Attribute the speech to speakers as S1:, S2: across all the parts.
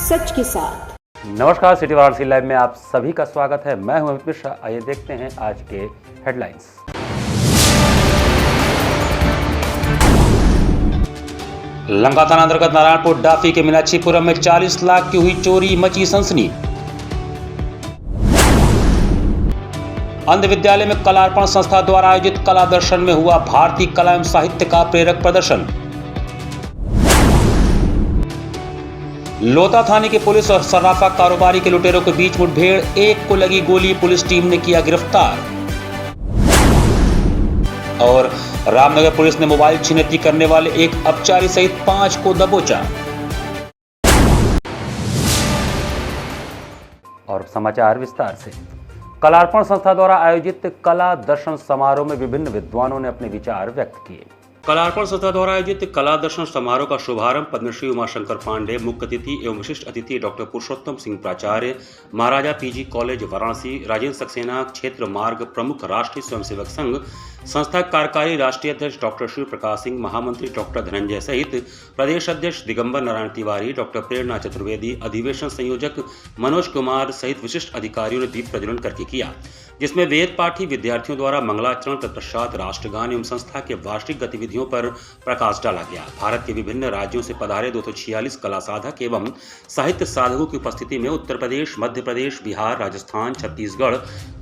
S1: सच के साथ।
S2: नमस्कार, सिटी वाराणसी लाइव में आप सभी का स्वागत है। मैं हूं अमित मिश्रा। आइए देखते हैं आज के हेडलाइंस। लंका थाना अंतर्गत नारायणपुर डाफी के मीनाक्षीपुरम में 40 लाख की हुई चोरी, मची सनसनी। अंध विद्यालय में कलार्पण संस्था द्वारा आयोजित कला दर्शन में हुआ भारतीय कला एवं साहित्य का प्रेरक प्रदर्शन। लोता थाने की पुलिस और सर्राफा कारोबारी के लुटेरों के बीच मुठभेड़, एक को लगी गोली, पुलिस टीम ने किया गिरफ्तार। और रामनगर पुलिस ने मोबाइल छिनैती करने वाले एक अपचारी सहित 5 को दबोचा। और समाचार विस्तार से। कलार्पण संस्था द्वारा आयोजित कला दर्शन समारोह में विभिन्न विद्वानों ने अपने विचार व्यक्त किए। कलार्पण संस्था द्वारा आयोजित कला दर्शन समारोह का शुभारंभ पद्मश्री उमाशंकर पांडे, मुख्य अतिथि एवं विशिष्ट अतिथि डॉक्टर पुरुषोत्तम सिंह प्राचार्य, महाराजा पीजी कॉलेज वाराणसी, राजेंद्र सक्सेना क्षेत्र मार्ग प्रमुख, राष्ट्रीय स्वयंसेवक संघ संस्था कार्यकारी राष्ट्रीय अध्यक्ष डॉक्टर शिव प्रकाश सिंह, महामंत्री डॉक्टर धनंजय सहित प्रदेश अध्यक्ष दिगंबर नारायण तिवारी, डॉक्टर प्रेरणा चतुर्वेदी, अधिवेशन संयोजक मनोज कुमार सहित विशिष्ट अधिकारियों ने दीप प्रज्वलन करके किया, जिसमें वेद पाठी विद्यार्थियों द्वारा मंगलाचरण तत्पश्चात राष्ट्रगान एवं संस्था के वार्षिक गतिविधियों पर प्रकाश डाला गया। भारत के विभिन्न राज्यों से पधारे 246 कला साधक एवं साहित्य साधकों की उपस्थिति में उत्तर प्रदेश, मध्य प्रदेश, बिहार, राजस्थान, छत्तीसगढ़,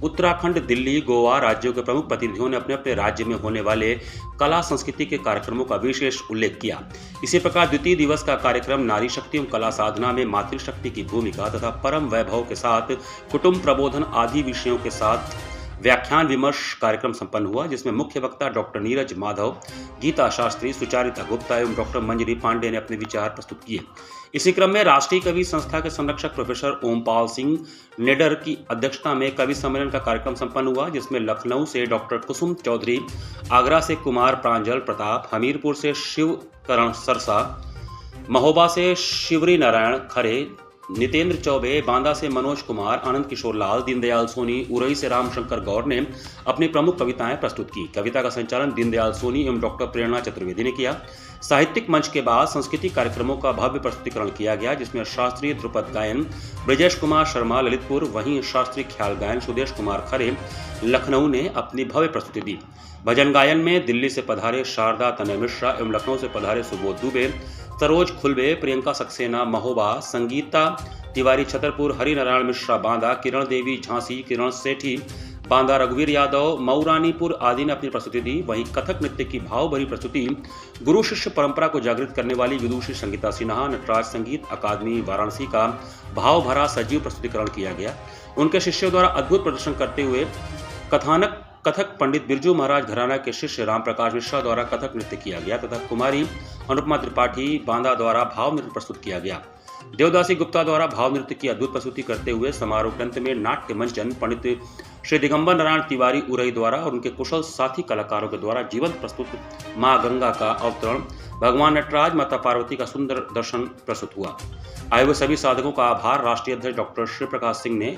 S2: उत्तराखंड, दिल्ली, गोवा राज्यों के प्रमुख प्रतिनिधियों ने अपने अपने राज्य में होने वाले कला संस्कृति के कार्यक्रमों का विशेष उल्लेख किया। इसी प्रकार द्वितीय दिवस का कार्यक्रम नारी शक्ति एवं कला साधना में मातृशक्ति की भूमिका तथा परम वैभव के साथ कुटुंब प्रबोधन आदि विषयों के साथ व्याख्यान विमर्श कार्यक्रम संपन्न हुआ, जिसमें मुख्य वक्ता डॉक्टर नीरज माधव, गीता शास्त्री, सुचारिता गुप्ता एवं डॉक्टर मंजरी पांडे ने अपने विचार प्रस्तुत किए। इसी क्रम में राष्ट्रीय कवि संस्था के संरक्षक प्रोफेसर ओमपाल सिंह नेडर की अध्यक्षता में कवि सम्मेलन का कार्यक्रम संपन्न हुआ, जिसमें लखनऊ से डॉक्टर कुसुम चौधरी, आगरा से कुमार प्रांजल प्रताप, हमीरपुर से शिव करण सरसा, महोबा से शिवरी नारायण खरे, नितेंद्र चौबे, बांदा से मनोज कुमार, आनंद किशोर लाल, दीनदयाल सोनी, उरई से रामशंकर गौर ने अपनी प्रमुख कविताएं प्रस्तुत की। कविता का संचालन दीनदयाल सोनी एवं डॉक्टर प्रेरणा चतुर्वेदी ने किया। साहित्यिक मंच के बाद सांस्कृतिक कार्यक्रमों का भव्य प्रस्तुतिकरण किया गया, जिसमें शास्त्रीय ध्रुपद गायन ब्रजेश कुमार शर्मा ललितपुर, वहीं शास्त्रीय ख्याल गायन सुदेश कुमार खरे लखनऊ ने अपनी भव्य प्रस्तुति दी। भजन गायन में दिल्ली से पधारे शारदा तनय मिश्रा एवं लखनऊ से पधारे सुबोध दुबे, सरोज खुलबे, प्रियंका सक्सेना महोबा, संगीता तिवारी छतरपुर, हरिनारायण मिश्रा बांदा, किरण देवी झांसी, किरण सेठी बांदा, रघुवीर यादव मऊरानीपुर आदि ने अपनी प्रस्तुति दी। वहीं कथक नृत्य की भाव भरी प्रस्तुति गुरु शिष्य परंपरा को जागृत करने वाली विदुषी संगीता सिन्हा, नटराज संगीत अकादमी वाराणसी का भाव भरा सजीव प्रस्तुतिकरण किया गया। उनके शिष्यों द्वारा अद्भुत प्रदर्शन करते हुए कथक पंडित बिरजू महाराज घराना के शिष्य राम प्रकाश मिश्रा द्वारा कथक नृत्य किया गया तथा कुमारी अनुपमा त्रिपाठी बांदा द्वारा भाव नृत्य प्रस्तुत किया गया। देवदासी गुप्ता द्वारा भाव नृत्य की अद्भुत प्रस्तुति करते हुए समारोह के अंत में नाट्य मंचन पंडित श्री दिगंबर नारायण तिवारी उरई द्वारा और उनके कुशल साथी कलाकारों के द्वारा जीवंत प्रस्तुत मां गंगा का अवतरण, भगवान नटराज, माता पार्वती का सुंदर दर्शन प्रस्तुत हुआ। आए हुए सभी साधकों का आभार राष्ट्रीय अध्यक्ष डॉक्टर शिव प्रकाश सिंह ने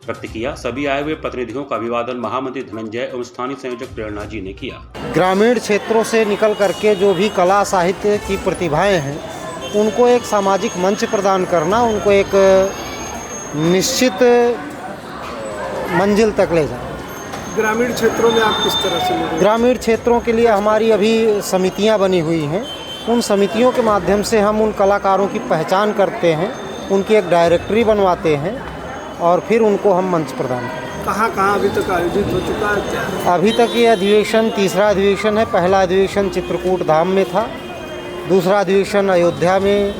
S2: व्यक्त किया। सभी आए हुए प्रतिनिधियों का अभिवादन महामंत्री धनंजय एवं स्थानीय संयोजक प्रेरणा जी ने किया।
S3: ग्रामीण क्षेत्रों से निकल करके जो भी कला साहित्य की प्रतिभाएं हैं, उनको एक सामाजिक मंच प्रदान करना, उनको एक निश्चित मंजिल तक ले जाना।
S4: ग्रामीण क्षेत्रों में आप किस तरह से?
S3: ग्रामीण क्षेत्रों के लिए हमारी अभी समितियां बनी हुई हैं। उन समितियों के माध्यम से हम उन कलाकारों की पहचान करते हैं, उनकी एक डायरेक्टरी बनवाते हैं और फिर उनको हम मंच प्रदान करते हैं।
S4: कहाँ अभी तक आयोजित हो चुका है?
S3: अभी तक ये अधिवेशन तीसरा अधिवेशन है। पहला अधिवेशन चित्रकूट धाम में था, दूसरा अधिवेशन अयोध्या में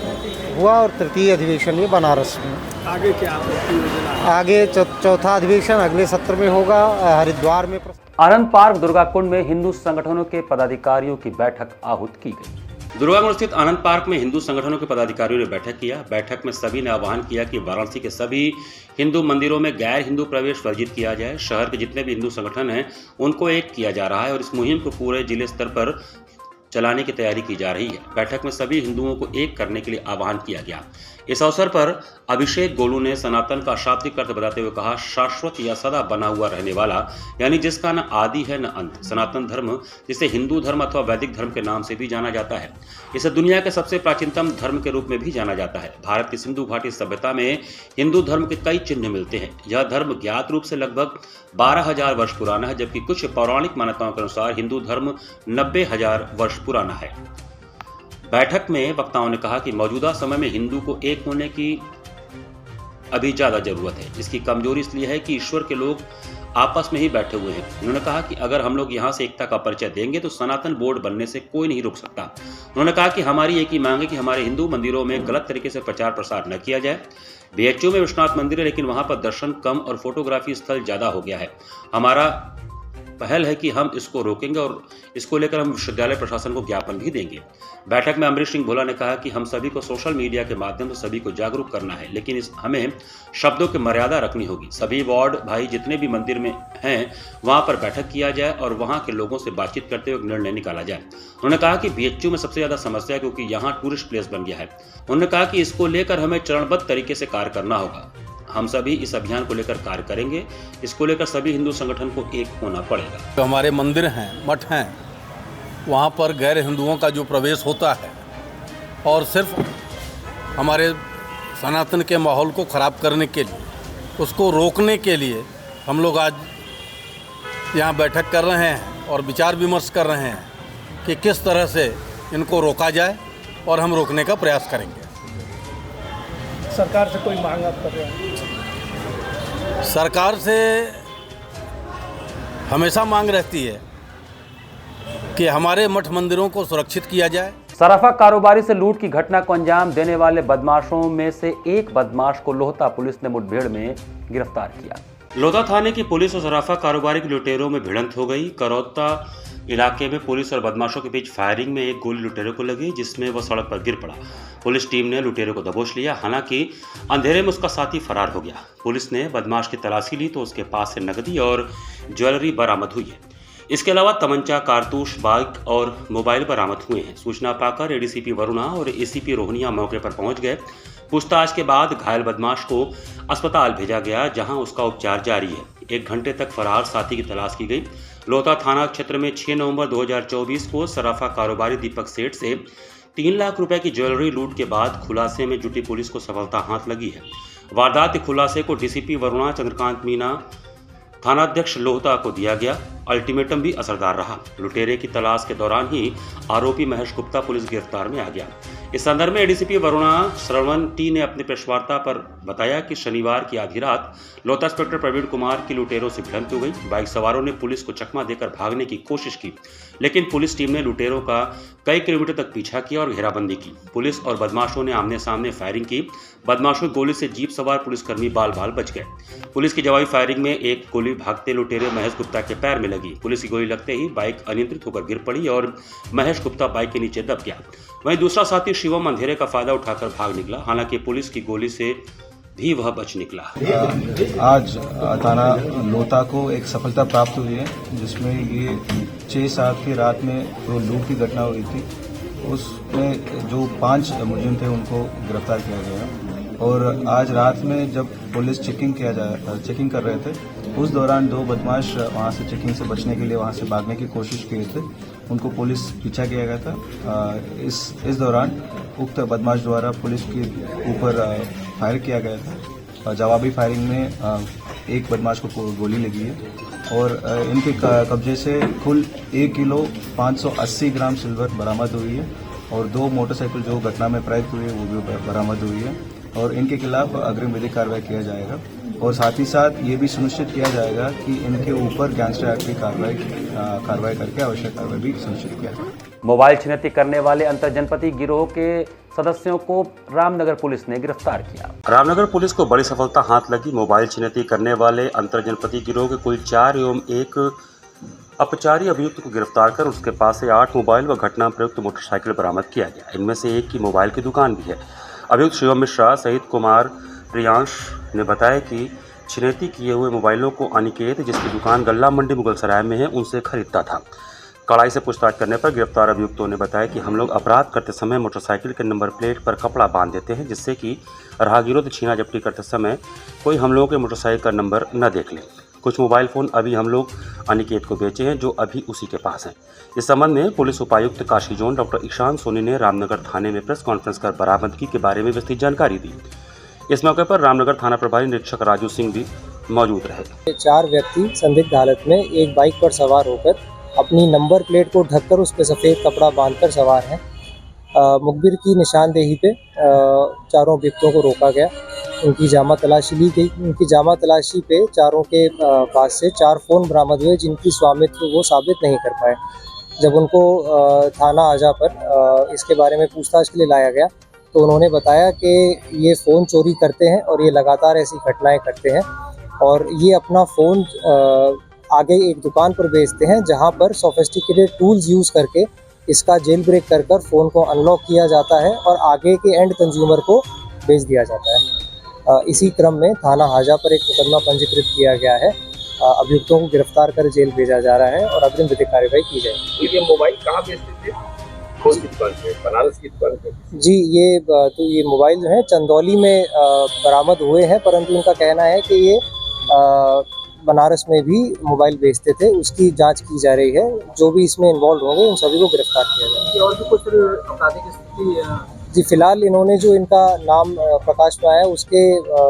S3: हुआ और तृतीय अधिवेशन ये बनारस में।
S4: आगे क्या योजना?
S3: आगे चौथा अधिवेशन अगले सत्र में होगा हरिद्वार में।
S2: आनंद पार्क दुर्गा कुंड में हिंदू संगठनों के पदाधिकारियों की बैठक आहूत की गई। दुर्गाकुंड स्थित आनंद पार्क में हिंदू संगठनों के पदाधिकारियों ने बैठक किया। बैठक में सभी ने आह्वान किया कि वाराणसी के सभी हिंदू मंदिरों में गैर हिंदू प्रवेश वर्जित किया जाए। शहर के जितने भी हिंदू संगठन हैं उनको एक किया जा रहा है और इस मुहिम को पूरे जिले स्तर पर चलाने की तैयारी की जा रही है। बैठक में सभी हिंदुओं को एक करने के लिए आह्वान किया गया। इस अवसर पर अभिषेक गोलू ने सनातन का शाब्दिक अर्थ बताते हुए कहा, शाश्वत या सदा बना हुआ रहने वाला, यानी जिसका न आदि है न अंत। सनातन धर्म, जिसे हिंदू धर्म अथवा वैदिक धर्म के नाम से भी जाना जाता है, इसे दुनिया के सबसे प्राचीनतम धर्म के रूप में भी जाना जाता है। भारत की सिंधु घाटी सभ्यता में हिंदू धर्म के कई चिन्ह मिलते हैं। यह धर्म ज्ञात रूप से लगभग 12,000 वर्ष पुराना है, जबकि कुछ पौराणिक मान्यताओं के अनुसार हिंदू धर्म 90,000 वर्ष पुराना है। बैठक में वक्ताओं ने कहा कि मौजूदा समय में हिंदू को एक होने की अभी ज्यादा जरूरत है। इसकी कमजोरी इसलिए है कि ईश्वर के लोग आपस में ही बैठे हुए हैं। उन्होंने कहा कि अगर हम लोग यहाँ से एकता का परिचय देंगे तो सनातन बोर्ड बनने से कोई नहीं रोक सकता। उन्होंने कहा कि हमारी एक ही मांग है कि हमारे हिंदू मंदिरों में गलत तरीके से प्रचार प्रसार न किया जाए। बीएचयू में विश्वनाथ मंदिर है, लेकिन वहां पर दर्शन कम और फोटोग्राफी स्थल ज्यादा हो गया है। हमारा पहल है कि हम इसको रोकेंगे और इसको लेकर हम विश्वविद्यालय प्रशासन को ज्ञापन भी देंगे। बैठक में अमरीश सिंह भोला ने कहा कि हम सभी को सोशल मीडिया के माध्यम से सभी को जागरूक करना है, लेकिन हमें शब्दों की मर्यादा रखनी होगी। सभी वार्ड भाई जितने भी मंदिर में हैं वहां पर बैठक किया जाए और वहां के लोगों से बातचीत करते हुए निर्णय निकाला जाए। उन्होंने कहा कि बीएचयू में सबसे ज्यादा समस्या है क्योंकि यहाँ टूरिस्ट प्लेस बन गया है। उन्होंने कहा कि इसको लेकर हमें चरणबद्ध तरीके से कार्य करना होगा। हम सभी इस अभियान को लेकर कार्य करेंगे। इसको लेकर सभी हिंदू संगठन को एक होना पड़ेगा।
S1: जो हमारे मंदिर हैं, मठ हैं, वहाँ पर गैर हिंदुओं का जो प्रवेश होता है और सिर्फ हमारे सनातन के माहौल को ख़राब करने के लिए, उसको रोकने के लिए हम लोग आज यहाँ बैठक कर रहे हैं और विचार विमर्श कर रहे हैं कि किस तरह से इनको रोका जाए और हम रोकने का प्रयास करेंगे।
S4: सरकार से कोई मांग आप कर रहे हैं?
S1: सरकार से हमेशा मांग रहती है कि हमारे मठ मंदिरों को सुरक्षित किया जाए।
S2: सराफा कारोबारी से लूट की घटना को अंजाम देने वाले बदमाशों में से एक बदमाश को लोहता पुलिस ने मुठभेड़ में गिरफ्तार किया। लोहता थाने की पुलिस और सराफा कारोबारी के लुटेरों में भिड़ंत हो गई। करौता इलाके में पुलिस और बदमाशों के बीच फायरिंग में एक गोली लुटेरे को लगी, जिसमें वह सड़क पर गिर पड़ा। पुलिस टीम ने लुटेरे को दबोच लिया, हालांकि अंधेरे में उसका साथी फरार हो गया। पुलिस ने बदमाश की तलाशी ली तो उसके पास से नकदी और ज्वेलरी बरामद हुई है। इसके अलावा तमंचा, कारतूस, बाइक और मोबाइल बरामद हुए हैं। सूचना पाकर एडीसीपी वरुणा और एसीपी रोहनिया मौके पर पहुंच गए। पूछताछ के बाद घायल बदमाश को अस्पताल भेजा गया, जहां उसका उपचार जारी है। 1 घंटे तक फरार साथी की तलाश की गई। लोहता थाना क्षेत्र में 6 नवंबर 2024 को सराफा कारोबारी दीपक सेठ से 3 लाख रुपए की ज्वेलरी लूट के बाद खुलासे में जुटी पुलिस को सफलता हाथ लगी है। वारदात के खुलासे को डीसीपी वरुणा, चंद्रकांत मीना, थानाध्यक्ष लोहता को दिया गया। अल्टीमेटम भी असरदार रहा। लुटेरे की तलाश के दौरान ही आरोपी महेश गुप्ता पुलिस गिरफ्तार में आ गया। इस संदर्भ में एडीसीपी वरुणा श्रवण टी ने अपनी प्रेस वार्ता पर बताया कि शनिवार की आधी रात लोहता इंस्पेक्टर प्रवीण कुमार की लुटेरों से भिड़ंत हो गई। बाइक सवारों ने पुलिस को चकमा देकर भागने की कोशिश की, लेकिन पुलिस टीम ने लुटेरों का कई किलोमीटर तक पीछा किया और घेराबंदी की। पुलिस और बदमाशों ने आमने सामने फायरिंग की। बदमाशों की गोली से जीप सवार पुलिसकर्मी बाल बाल बच गए। पुलिस की जवाबी फायरिंग में एक गोली भागते लुटेरे महेश गुप्ता के पैर में लगी। पुलिस की गोली लगते ही बाइक अनियंत्रित होकर गिर पड़ी और महेश गुप्ता बाइक के नीचे दब गया। वहीं दूसरा साथी शिवम अंधेरे का फायदा उठाकर भाग निकला। हालांकि पुलिस की गोली से भी वह बच निकला।
S5: आज थाना लोहता को एक सफलता प्राप्त हुई है, जिसमें ये 6-7 की रात में जो लूट की घटना हुई थी, उसमें जो 5 मुलजिम थे उनको गिरफ्तार किया गया। और आज रात में जब पुलिस चेकिंग कर रहे थे, उस दौरान 2 बदमाश वहाँ से चेकिंग से बचने के लिए वहाँ से भागने की कोशिश किए थे। उनको पुलिस पीछा किया गया था। इस दौरान उक्त बदमाश द्वारा पुलिस के ऊपर फायर किया गया था। जवाबी फायरिंग में एक बदमाश को गोली लगी है और इनके कब्जे से कुल 1 किलो 580 ग्राम सिल्वर बरामद हुई है और 2 मोटरसाइकिल जो घटना में प्रयुक्त हुई है वो भी बरामद हुई है और इनके खिलाफ अग्रिम विधिक कार्रवाई किया जाएगा। और साथ ही साथ ये भी सुनिश्चित किया जाएगा कि इनके ऊपर गैंगस्टर एक्ट की कार्रवाई करके आवश्यक कार्रवाई भी सुनिश्चित किया जाए।
S2: मोबाइल छिनैती करने वाले अंतरजनपदीय गिरोह के सदस्यों को रामनगर पुलिस ने गिरफ्तार किया। रामनगर पुलिस को बड़ी सफलता हाथ लगी। मोबाइल छिनैती करने वाले अंतरजनपदीय गिरोह के कुल 4 एवं 1 अपचारी अभियुक्त को गिरफ्तार कर उसके पास से 8 मोबाइल व घटना प्रयुक्त मोटरसाइकिल बरामद किया गया। इनमें से एक की मोबाइल की दुकान भी है। अभियुक्त शिवम मिश्रा सहित कुमार प्रियांश ने बताया कि छिनैती किए हुए मोबाइलों को अनिकेत, जिसकी दुकान गल्ला मंडी मुगलसराय में है, उनसे खरीदता था। कड़ाई से पूछताछ करने पर गिरफ्तार अभियुक्तों ने बताया कि हम लोग अपराध करते समय मोटरसाइकिल के नंबर प्लेट पर कपड़ा बांध देते हैं, जिससे कि राहगीरों से छीना झपटी करते समय कोई हम लोगों के मोटरसाइकिल का नंबर न देख ले। कुछ मोबाइल फ़ोन अभी हम लोग अनिकेत को बेचे हैं, जो अभी उसी के पास हैं। इस संबंध में पुलिस उपायुक्त काशी जोन डॉक्टर ईशान सोनी ने रामनगर थाने में प्रेस कॉन्फ्रेंस कर बरामदगी के बारे में विस्तृत जानकारी दी। इस मौके पर रामनगर थाना प्रभारी निरीक्षक राजू सिंह भी मौजूद रहे।
S6: 4 व्यक्ति संदिग्ध हालत में एक बाइक पर सवार होकर अपनी नंबर प्लेट को ढककर उस पर सफ़ेद कपड़ा बांधकर सवार हैं। मुखबिर की निशानदेही पे चारों व्यक्तियों को रोका गया। उनकी जामा तलाशी ली गई। उनकी जामा तलाशी पे चारों के पास से 4 फ़ोन बरामद हुए, जिनकी स्वामित्व वो साबित नहीं कर पाए। जब उनको थाना आजा पर इसके बारे में पूछताछ के लिए लाया गया तो उन्होंने बताया कि ये फ़ोन चोरी करते हैं और ये लगातार ऐसी घटनाएं करते हैं और ये अपना फ़ोन आगे एक दुकान पर बेचते हैं, जहां पर सोफिस्टिकेटेड टूल्स यूज़ करके इसका जेल ब्रेक कर फ़ोन को अनलॉक किया जाता है और आगे के एंड कंज्यूमर को बेच दिया जाता है। इसी क्रम में थाना हाजा पर एक मुकदमा पंजीकृत किया गया है। अभियुक्तों को गिरफ्तार कर जेल भेजा जा रहा है और अग्रिम विधिक कार्रवाई की जाएगी।
S7: ये मोबाइल कहाँ बेचते थे? कौन सी दुकान पे? बनारस की दुकान पे?
S6: जी, ये मोबाइल जो है चंदौली में बरामद हुए हैं, परंतु इनका कहना है कि ये बनारस में भी मोबाइल बेचते थे। उसकी जांच की जा रही है। जो भी इसमें इन्वॉल्व होंगे उन सभी को गिरफ्तार किया जाएगा।
S7: और भी कुछ आपराधिक स्थिति?
S6: जी, फिलहाल इन्होंने जो इनका नाम प्रकाश में आया उसके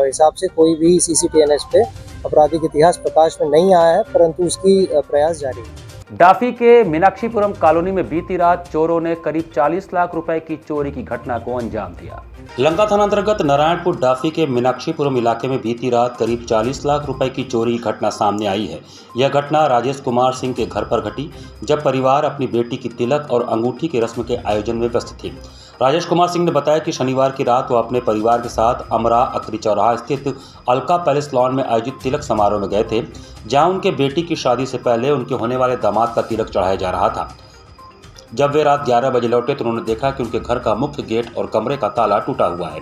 S6: हिसाब से कोई भी CCTNS पे आपराधिक इतिहास प्रकाश में नहीं आया है, परंतु उसकी प्रयास जारी है।
S2: डाफी के मीनाक्षीपुरम कॉलोनी में बीती रात चोरों ने करीब 40 लाख रुपए की चोरी की घटना को अंजाम दिया। लंका थाना अंतर्गत नारायणपुर डाफी के मीनाक्षीपुरम इलाके में बीती रात करीब 40 लाख रुपए की चोरी की घटना सामने आई है। यह घटना राजेश कुमार सिंह के घर पर घटी, जब परिवार अपनी बेटी की तिलक और अंगूठी की रस्म के आयोजन में व्यस्त थे। राजेश कुमार सिंह ने बताया कि शनिवार की रात वो अपने परिवार के साथ अमरा अकरी चौराहा स्थित अलका पैलेस लॉन में आयोजित तिलक समारोह में गए थे, जहां उनके बेटी की शादी से पहले उनके होने वाले दामाद का तिलक चढ़ाया जा रहा था। जब वे रात 11 बजे लौटे तो उन्होंने देखा कि उनके घर का मुख्य गेट और कमरे का ताला टूटा हुआ है।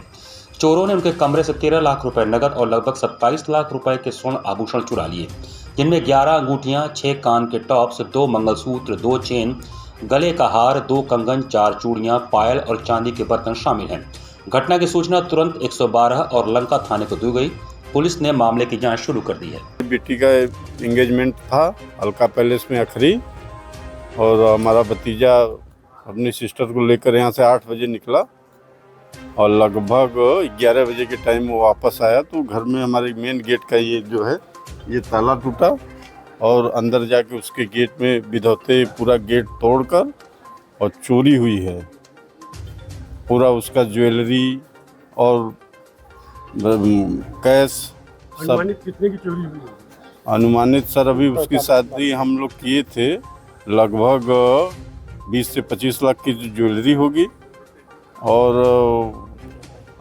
S2: चोरों ने उनके कमरे से 13 लाख रुपए नकद और लगभग 27 लाख रुपए के स्वर्ण आभूषण चुरा लिए, जिनमें 11 अंगूठियां, 6 कान के टॉप्स, 2 मंगलसूत्र, 2 चेन, गले का हार, 2 कंगन, 4 चूड़ियां, पायल और चांदी के बर्तन शामिल हैं। घटना की सूचना तुरंत 112 और लंका थाने को दी गई। पुलिस ने मामले की जांच शुरू कर दी है।
S1: बेटी का एंगेजमेंट था अलका पैलेस में अखरी, और हमारा भतीजा अपनी सिस्टर को लेकर यहाँ से 8 बजे निकला और लगभग 11 बजे के टाइम वो वापस आया तो घर में हमारे मेन गेट का ये जो है ये ताला टूटा और अंदर जाके उसके गेट में विधौते पूरा गेट तोड़कर और चोरी हुई है। पूरा उसका ज्वेलरी और कैश सब।
S4: अनुमानित कितने की चोरी हुई?
S1: अनुमानित सर अभी उसकी शादी हम लोग किए थे, लगभग 20 से 25 लाख की ज्वेलरी होगी और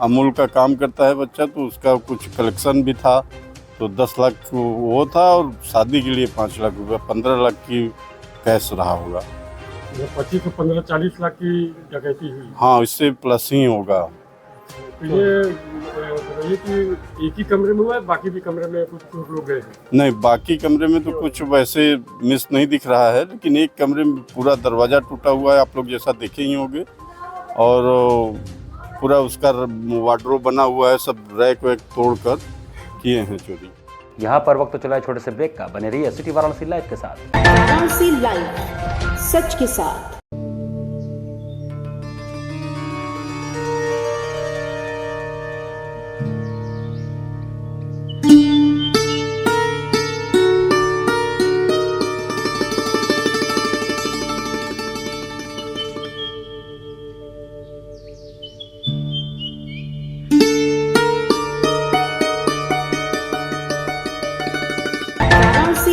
S1: अमूल का काम करता है बच्चा तो उसका कुछ कलेक्शन भी था तो 10 लाख वो था और शादी के लिए 5 लाख रुपया, 15 लाख की कैश रहा होगा।
S4: 25 से 15-40 लाख की डकैती हुई।
S1: हाँ, इससे प्लस ही होगा।
S4: तो ये कि एक ही कमरे में हुआ है, बाकी भी कमरे में कुछ लोग गए हैं?
S1: नहीं, बाकी कमरे में तो कुछ वैसे मिस नहीं दिख रहा है, लेकिन एक कमरे में पूरा दरवाज़ा टूटा हुआ है, आप लोग जैसा देखे ही होंगे, और पूरा उसका वार्डरोब बना हुआ है, सब रैक वैक तोड़कर किए हैं चोरी।
S2: यहाँ पर वक्त तो चला है छोटे से ब्रेक का। बने रहिए सिटी वाराणसी लाइव के साथ।
S8: वाराणसी लाइव, सच के साथ।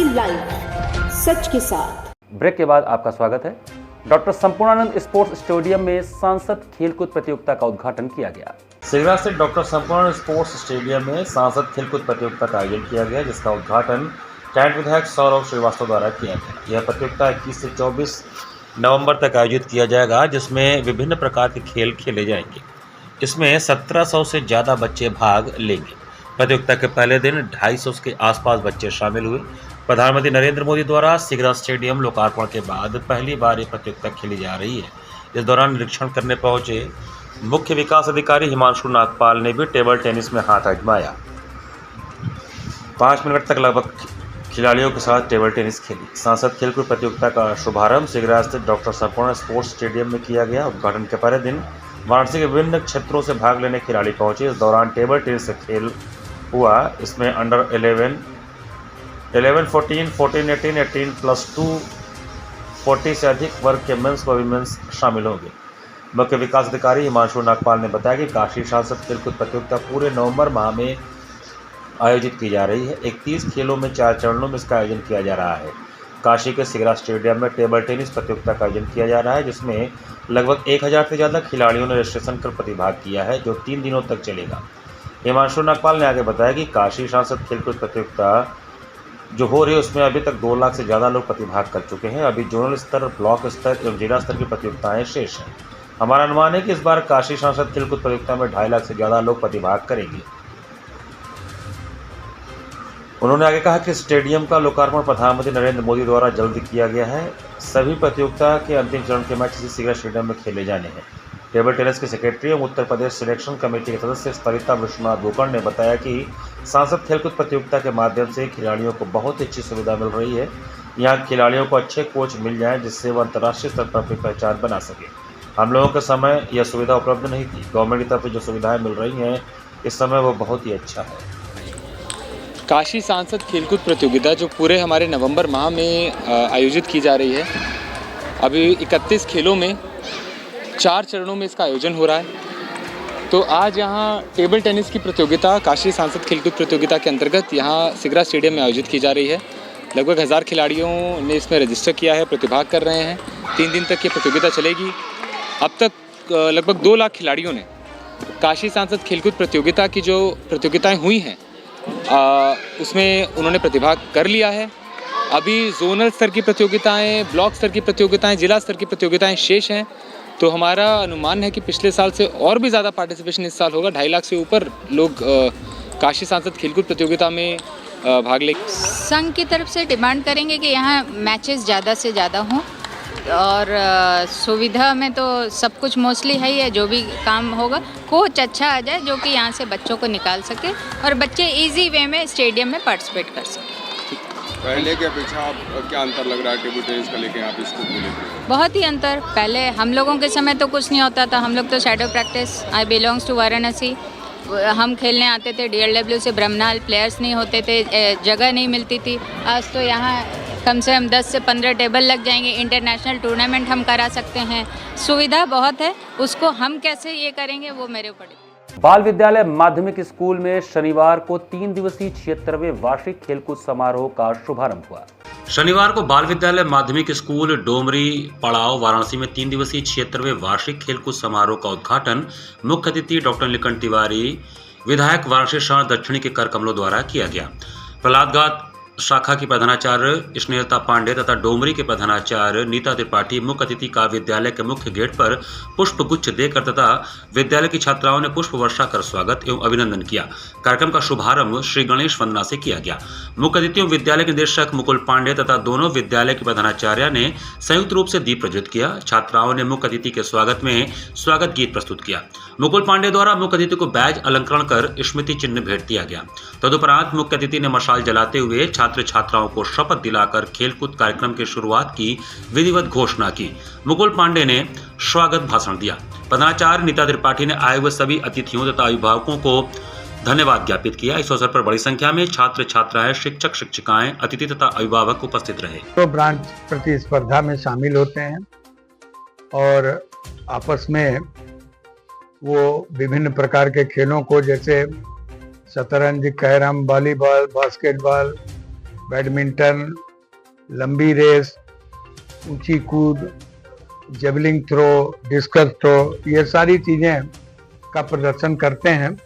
S8: लाइव, सच के साथ।
S2: ब्रेक के बाद आपका स्वागत है। डॉक्टर संपूर्णानंद स्पोर्ट्स स्टेडियम में सांसद खेलकूद प्रतियोगिता का उद्घाटन किया गया। सिगरा स्थित डॉक्टर संपूर्णानंद स्पोर्ट्स स्टेडियम में सांसद खेलकूद प्रतियोगिता का आयोजन किया गया, जिसका उद्घाटन कैंट विधायक सौरभ श्रीवास्तव द्वारा किया गया। यह प्रतियोगिता 21 से 24 नवंबर तक आयोजित किया जाएगा, जिसमें विभिन्न प्रकार के खेल खेले जाएंगे। इसमें 1700 से ज़्यादा बच्चे भाग लेंगे। प्रतियोगिता के पहले दिन 250 के आसपास बच्चे शामिल हुए। प्रधानमंत्री नरेंद्र मोदी द्वारा सिगरा स्टेडियम लोकार्पण के बाद पहली बार ये प्रतियोगिता खेली जा रही है। इस दौरान निरीक्षण करने पहुंचे मुख्य विकास अधिकारी हिमांशु नागपाल ने भी टेबल टेनिस में हाथ आजमाया। 5 मिनट तक लगभग खिलाड़ियों के साथ टेबल टेनिस खेली। सांसद खेलकूद प्रतियोगिता का शुभारंभ सिगरा स्थित डॉक्टर संपूर्ण स्पोर्ट्स स्टेडियम में किया गया। उद्घाटन के पहले दिन वाराणसी के विभिन्न क्षेत्रों से भाग लेने खिलाड़ी पहुंचे। इस दौरान टेबल टेनिस से खेल हुआ। इसमें अंडर 11, 14, 18, 18+2 40 से अधिक वर्ग के मेंस व वीमेंस शामिल होंगे। मुख्य विकास अधिकारी हिमांशु नागपाल ने बताया कि काशी सांसद खेलकूद प्रतियोगिता पूरे नवंबर माह में आयोजित की जा रही है। 31 खेलों में 4 चरणों में इसका आयोजन किया जा रहा है। काशी के सिगरा स्टेडियम में टेबल टेनिस प्रतियोगिता का आयोजन किया जा रहा है, जिसमें लगभग 1000 से ज़्यादा खिलाड़ियों ने रजिस्ट्रेशन कर प्रतिभाग किया है, जो 3 दिनों तक चलेगा। हिमांशु नागपाल ने आगे बताया कि काशी सांसद खेलकूद प्रतियोगिता जो हो रही है उसमें अभी तक 2 लाख से ज़्यादा लोग प्रतिभाग कर चुके हैं। अभी जोनल स्तर, ब्लॉक स्तर एवं जिला स्तर की प्रतियोगिताएं शेष हैं। हमारा अनुमान है कि इस बार काशी सांसद खेलकूद प्रतियोगिता में 2.5 लाख से ज़्यादा लोग प्रतिभाग करेंगे। उन्होंने आगे कहा कि स्टेडियम का लोकार्पण प्रधानमंत्री नरेंद्र मोदी द्वारा जल्द किया गया है। सभी प्रतियोगिता के अंतिम चरण के मैच इसी सिगरा स्टेडियम में खेले जाने हैं। टेबल टेनिस के सेक्रेटरी एवं उत्तर प्रदेश सिलेक्शन कमेटी के सदस्य सरिता विश्वनाथ गोकर्ण ने बताया कि सांसद खेलकूद प्रतियोगिता के माध्यम से खिलाड़ियों को बहुत अच्छी सुविधा मिल रही है। यहाँ खिलाड़ियों को अच्छे कोच मिल जाएं, जिससे वह अंतर्राष्ट्रीय स्तर पर अपनी पहचान बना सके। हम लोगों के समय यह सुविधा उपलब्ध नहीं थी। गवर्नमेंट की तरफ से जो सुविधाएं मिल रही हैं इस समय वो बहुत ही अच्छा है।
S9: काशी सांसद खेलकूद प्रतियोगिता जो पूरे हमारे नवंबर माह में आयोजित की जा रही है। अभी 31 खेलों में 4 चरणों में इसका आयोजन हो रहा है। तो आज यहाँ टेबल टेनिस की प्रतियोगिता काशी सांसद खेलकूद प्रतियोगिता के अंतर्गत यहाँ सिगरा स्टेडियम में आयोजित की जा रही है। लगभग 1000 खिलाड़ियों ने इसमें रजिस्टर किया है, प्रतिभाग कर रहे हैं। 3 दिन तक ये प्रतियोगिता चलेगी। अब तक लगभग 2 लाख खिलाड़ियों ने काशी सांसद खेलकूद प्रतियोगिता की जो प्रतियोगिताएँ हुई हैं उसमें उन्होंने प्रतिभाग कर लिया है। अभी जोनल स्तर की प्रतियोगिताएं, ब्लॉक स्तर की प्रतियोगिताएं, जिला स्तर की प्रतियोगिताएं शेष हैं। तो हमारा अनुमान है कि पिछले साल से और भी ज़्यादा पार्टिसिपेशन इस साल होगा। 2.5 लाख से ऊपर लोग काशी सांसद खेलकूद प्रतियोगिता में भाग ले।
S10: संघ की तरफ से डिमांड करेंगे कि यहाँ मैचेस ज़्यादा से ज़्यादा हों और सुविधा में तो सब कुछ मोस्टली है ही है। जो भी काम होगा कोच अच्छा आ जाए जो कि यहाँ से बच्चों को निकाल सके और बच्चे इजी वे में स्टेडियम में पार्टिसिपेट कर सकें।
S11: पहले के अपेक्षा आप क्या अंतर लग रहा है टेबल टेनिस का लेके आप इसको बोले?
S10: बहुत ही अंतर। पहले हम लोगों के समय तो कुछ नहीं होता था। हम लोग तो shadow practice, I belongs to Varanasi, हम खेलने आते थे। DLW से ब्रह्मनाल प्लेयर्स नहीं होते थे, जगह नहीं मिलती थी। आज तो यहाँ कम से कम 10 से 15 टेबल लग जाएंगे। इंटरनेशनल टूर्नामेंट हम करा सकते हैं। सुविधा बहुत है, उसको हम कैसे ये करेंगे वो मेरे ऊपर।
S2: बाल विद्यालय माध्यमिक स्कूल में शनिवार को 3 दिवसीय 76वें वार्षिक खेलकूद समारोह का शुभारंभ हुआ। शनिवार को बाल विद्यालय माध्यमिक स्कूल डोमरी पड़ाव वाराणसी में 3 दिवसीय 76वें वार्षिक खेलकूद समारोह का उद्घाटन मुख्य अतिथि डॉक्टर नीलकंठ तिवारी, विधायक वाराणसी शहर दक्षिणी के कर कमलों द्वारा किया गया। प्रहलादगात शाखा की प्रधानाचार्य स्नेहलता पांडे तथा डोमरी के प्रधानाचार्य नीता त्रिपाठी मुख्य अतिथि का विद्यालय के मुख्य गेट पर पुष्प गुच्छ देकर तथा विद्यालय की छात्राओं ने पुष्प वर्षा कर स्वागत एवं अभिनंदन किया। कार्यक्रम का शुभारंभ श्री गणेश वंदना से किया गया। मुख्य अतिथियों विद्यालय के निदेशक मुकुल पांडे तथा दोनों विद्यालय के प्रधानाचार्य ने संयुक्त रूप से दीप प्रज्वलित किया। छात्राओं ने मुख्य अतिथि के स्वागत में स्वागत गीत प्रस्तुत किया। मुकुल पांडे द्वारा मुख्य अतिथि को बैज अलंकरण कर स्मृति चिन्ह भेंट दिया गया। तदुपरांत मुख्य अतिथि ने मशाल जलाते हुए छात्र छात्राओं को शपथ दिलाकर खेलकूद कार्यक्रम की शुरुआत की विधिवत घोषणा की। मुकुल पांडे ने स्वागत भाषण दिया। प्रधानाचार्य नीता त्रिपाठी ने आए हुए सभी अतिथियों तथा अभिभावकों को धन्यवाद ज्ञापित किया। इस अवसर पर बड़ी संख्या में छात्र छात्राएं, शिक्षक शिक्षिकाएं, अतिथि तथा अभिभावक उपस्थित रहे।
S12: तो ब्रांच प्रतिस्पर्धा में शामिल होते हैं और आपस में वो विभिन्न प्रकार के खेलों को जैसे शतरंज, कैरम, वॉलीबॉल, बास्केटबॉल, बैडमिंटन, लंबी रेस, ऊंची कूद, जेवलिंग थ्रो, डिस्कस थ्रो, ये सारी चीज़ें का प्रदर्शन करते हैं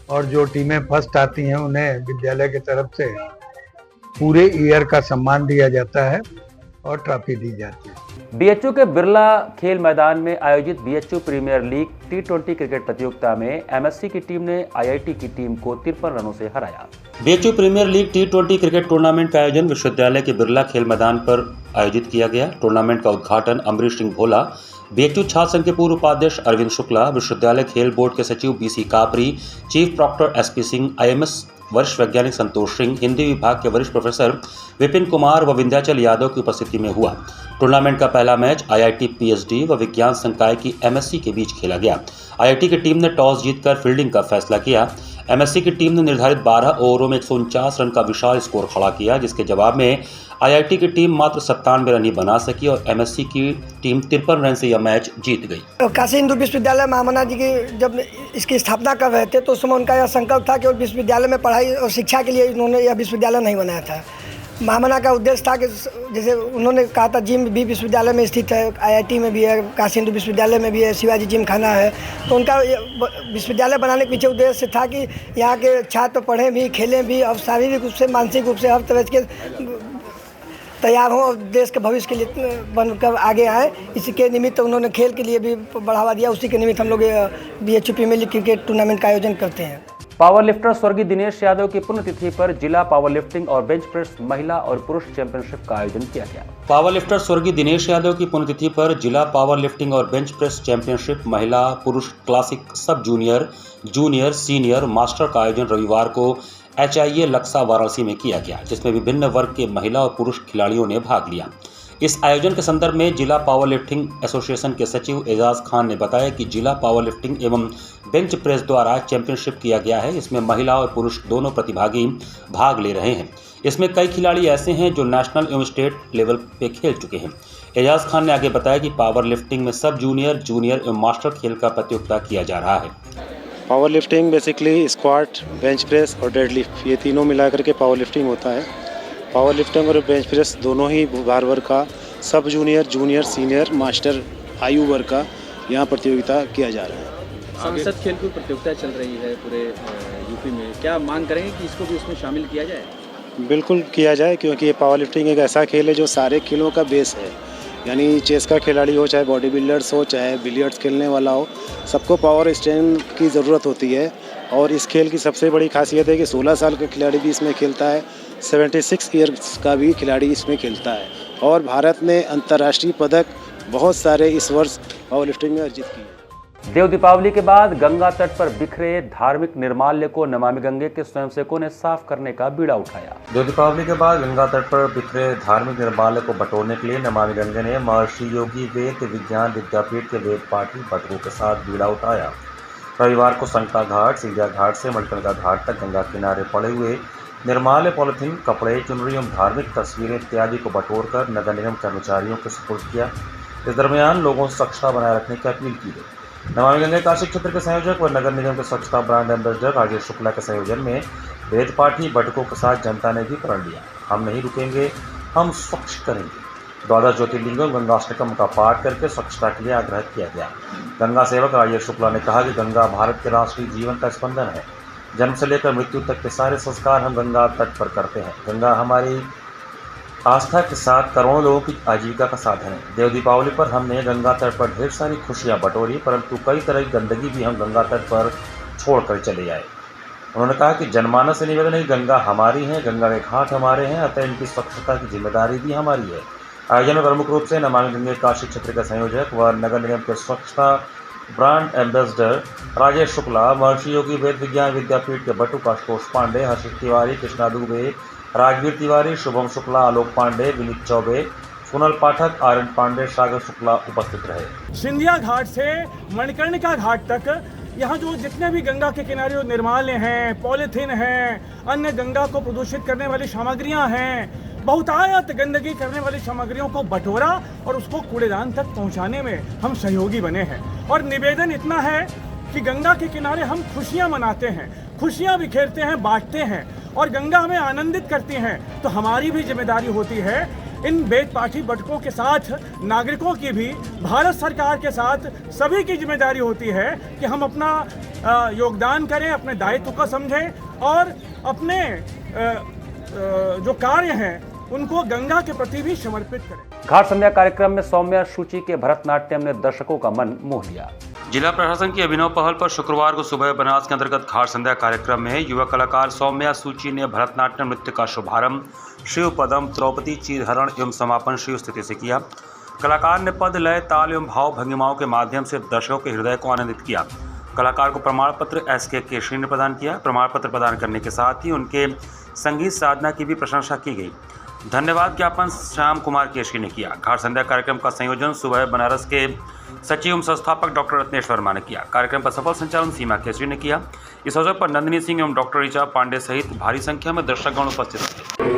S12: और जो टीमें फर्स्ट आती हैं उन्हें विद्यालय की तरफ से पूरे ईयर का सम्मान दिया जाता है और ट्रॉफी दी जाती है।
S2: बीएचयू के बिरला खेल मैदान में आयोजित BHU premier league T20 cricket प्रतियोगिता में एमएससी की टीम ने आईआईटी की टीम को 53 रनों से हराया। BHU premier league T20 cricket tournament का आयोजन विश्वविद्यालय के बिरला खेल मैदान पर आयोजित किया गया। टूर्नामेंट का उद्घाटन अमरीश सिंह भोला, बीएचयू छात्र संघ के पूर्व उपाध्यक्ष अरविंद शुक्ला, विश्वविद्यालय खेल बोर्ड के सचिव बीसी कापरी, chief proctor SP Singh, IMS वरिष्ठ वैज्ञानिक संतोष सिंह, हिंदी विभाग के वरिष्ठ प्रोफेसर विपिन कुमार व विंध्याचल यादव की उपस्थिति में हुआ। टूर्नामेंट का पहला मैच आईआईटी पीएचडी व विज्ञान संकाय की एमएससी के बीच खेला गया। आईआईटी की टीम ने टॉस जीतकर फील्डिंग का फैसला किया। एमएससी की टीम ने निर्धारित 12 ओवरों में 149 रन का विशाल स्कोर खड़ा किया, जिसके जवाब में आईआईटी की टीम मात्र 97 रन ही बना सकी और एमएससी की टीम 53 रन से यह मैच जीत गई।
S13: काशी हिंदू विश्वविद्यालय महामना जी की जब इसकी स्थापना कर रहे थे तो उस समय उनका यह संकल्प था कि विश्वविद्यालय में पढ़ाई और शिक्षा के लिए उन्होंने यह विश्वविद्यालय नहीं बनाया था। महामना का उद्देश्य था कि जैसे उन्होंने कहा था जिम भी विश्वविद्यालय में स्थित है, आईआईटी में भी है, काशी हिंदू विश्वविद्यालय में भी है, शिवाजी जिम खाना है, तो उनका विश्वविद्यालय बनाने के पीछे उद्देश्य था कि यहाँ के छात्र पढ़ें भी, खेलें भी और शारीरिक रूप से, मानसिक रूप से हर तरह के तैयार हों और देश के भविष्य के लिए बनकर आगे आए। इसी के निमित्त उन्होंने खेल के लिए भी बढ़ावा दिया। उसी के निमित्त हम लोग BHU premier league cricket tournament का आयोजन करते हैं।
S2: पावर लिफ्टर स्वर्गीय दिनेश यादव की पुण्यतिथि पर जिला पावर लिफ्टिंग और बेंच प्रेस महिला और पुरुष चैंपियनशिप का आयोजन किया गया। पावर लिफ्टर स्वर्गीय दिनेश यादव की पुण्यतिथि पर जिला पावर लिफ्टिंग और बेंच प्रेस चैंपियनशिप महिला पुरुष क्लासिक सब जूनियर, जूनियर, सीनियर, मास्टर का आयोजन रविवार को HIA लक्सा वाराणसी में किया गया, जिसमें विभिन्न वर्ग के महिला और पुरुष खिलाड़ियों ने भाग लिया। इस आयोजन के संदर्भ में जिला पावर लिफ्टिंग एसोसिएशन के सचिव एजाज खान ने बताया कि जिला पावर लिफ्टिंग एवं बेंच प्रेस द्वारा चैंपियनशिप किया गया है। इसमें महिला और पुरुष दोनों प्रतिभागी भाग ले रहे हैं। इसमें कई खिलाड़ी ऐसे हैं जो नेशनल एवं स्टेट लेवल पे खेल चुके हैं। एजाज खान ने आगे बताया कि पावर लिफ्टिंग में सब जूनियर, जूनियर एवं मास्टर खेल का प्रतियोगिता किया जा रहा है।
S14: Power lifting basically squat, bench press और डेडलिफ्ट, ये तीनों मिलाकर के पावर लिफ्टिंग होता है। पावर लिफ्टिंग और बेंच प्रेस दोनों ही भार वर्ग का, सब जूनियर, जूनियर, सीनियर, मास्टर आयु वर्ग का यहाँ प्रतियोगिता किया जा रहा है।
S15: संसद खेलकूद प्रतियोगिता चल रही है पूरे यूपी में, क्या मांग करेंगे कि इसको भी उसमें शामिल किया जाए?
S14: बिल्कुल किया जाए, क्योंकि ये पावर लिफ्टिंग एक ऐसा खेल है जो सारे खेलों का बेस है। यानी चेस का खिलाड़ी हो, चाहे बॉडी बिल्डर्स हो, चाहे बिलियर्ड्स खेलने वाला हो, सबको पावर स्ट्रेंथ की ज़रूरत होती है। और इस खेल की सबसे बड़ी खासियत है कि 16 साल का खिलाड़ी भी इसमें खेलता है, 76 ईयर्स का भी खिलाड़ी इसमें खेलता है। और भारत ने अंतर्राष्ट्रीय पदक बहुत सारे इस वर्ष पावर लिफ्टिंग में अर्जित किए।
S2: देव दीपावली के बाद गंगा तट पर बिखरे धार्मिक निर्माल्य को नमामि गंगे के स्वयंसेवकों ने साफ करने का बीड़ा उठाया। देव दीपावली के बाद गंगा तट पर बिखरे धार्मिक निर्माल्य को बटोरने के लिए नमामि गंगे ने महर्षि योगी वेद विज्ञान विद्यापीठ के वेद पाठी बटुकों के साथ बीड़ा उठाया। रविवार को संकटा घाट, सिंधिया घाट से मणिकर्णिका घाट तक गंगा किनारे पड़े हुए निर्माल्य, पॉलिथीन, कपड़े, चुनरी एवं धार्मिक तस्वीरें इत्यादि को बटोरकर नगर निगम कर्मचारियों के सुपुर्द किया। इस दरमियान लोगों से स्वच्छता बनाए रखने की अपील की गई। नमामि गंगे काशी क्षेत्र के संयोजक व नगर निगम के स्वच्छता ब्रांड एम्बेसडर राजेश शुक्ला के संयोजन में वेद पाठी बटुकों के साथ जनता ने भी प्रण लिया। हम नहीं रुकेंगे, हम स्वच्छ करेंगे। 12 ज्योतिर्लिंगों गंगाष्टकम का पाठ करके स्वच्छता के लिए आग्रह किया गया। गंगा सेवक राजेश शुक्ला ने कहा कि गंगा भारत के राष्ट्रीय जीवन का स्पंदन है। जन्म से लेकर मृत्यु तक के सारे संस्कार हम गंगा तट पर करते हैं। गंगा हमारी आस्था के साथ करोड़ों लोगों की आजीविका का साधन है। देव दीपावली पर हमने गंगा तट पर ढेर सारी खुशियां बटोरी, परंतु कई तरह की गंदगी भी हम गंगा तट पर छोड़कर चले आए। उन्होंने कहा कि जनमानस से निवेदन है कि गंगा हमारी है, गंगा के घाट हमारे हैं, अतः इनकी स्वच्छता की जिम्मेदारी भी हमारी है। आयोजन में प्रमुख रूप से नमामि गंगे काशी क्षेत्र के संयोजक व नगर निगम के स्वच्छता ब्रांड एम्बेसडर राजेश शुक्ला, महर्षि योगी वेद विज्ञान विद्यापीठ के बटुक आशुतोष पांडे, हर्षित तिवारी, कृष्णा दुबे, राजवीर तिवारी, शुभम शुक्ला, आलोक पांडे, विनीत चौबे, सोनल पाठक, आर्यन पांडे, सागर शुक्ला उपस्थित रहे।
S16: सिंधिया घाट से मणिकर्णिका घाट तक यहाँ जो जितने भी गंगा के किनारे निर्माल्य हैं, पॉलीथीन हैं, अन्य गंगा को प्रदूषित करने वाली सामग्रियाँ हैं, बहुतायत गंदगी करने वाली सामग्रियों को बटोरा और उसको कूड़ेदान तक पहुँचाने में हम सहयोगी बने हैं। और निवेदन इतना है कि गंगा के किनारे हम खुशियाँ मनाते हैं, खुशियाँ बिखेरते हैं, बांटते हैं और गंगा हमें आनंदित करती हैं। तो हमारी भी जिम्मेदारी होती है इन वेद पाठी बटुकों के साथ नागरिकों की भी, भारत सरकार के साथ सभी की जिम्मेदारी होती है कि हम अपना योगदान करें, अपने दायित्व को समझें और अपने जो कार्य हैं उनको गंगा के प्रति भी समर्पित करें।
S2: घाट संध्या कार्यक्रम में सौम्या सूची के भरतनाट्यम ने दर्शकों का मन मोह लिया। जिला प्रशासन की अभिनव पहल पर शुक्रवार को सुबह बनास के अंतर्गत घाट संध्या कार्यक्रम में युवा कलाकार सौम्या सूची ने भरतनाट्यम नृत्य का शुभारंभ शिव पदम द्रौपदी चीरहरण एवं समापन शिव स्थिति से किया। कलाकार ने पद लय ताल एवं भाव भंगिमाओं के माध्यम से दर्शकों के हृदय को आनंदित किया। कलाकार को प्रमाण पत्र SK केशरी ने प्रदान किया। प्रमाण पत्र प्रदान करने के साथ ही उनके संगीत साधना की भी प्रशंसा की गई। धन्यवाद ज्ञापन श्याम कुमार केशरी ने किया। घाट संध्या कार्यक्रम का संयोजन सुबह बनारस के सचिव एवं संस्थापक डॉक्टर रत्नेश वर्मा ने किया। कार्यक्रम का सफल संचालन सीमा केशरी ने किया। इस अवसर पर नंदिनी सिंह एवं डॉक्टर ऋचा पांडे सहित भारी संख्या में दर्शकगण उपस्थित थे।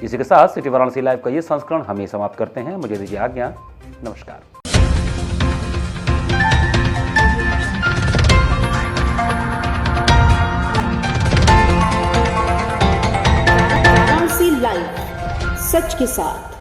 S2: इसी के साथ सिटी वाराणसी लाइव का ये संस्करण हम ही समाप्त करते हैं। मुझे दीजिए आज्ञा। नमस्कार।
S8: वाराणसी लाइव, सच के साथ।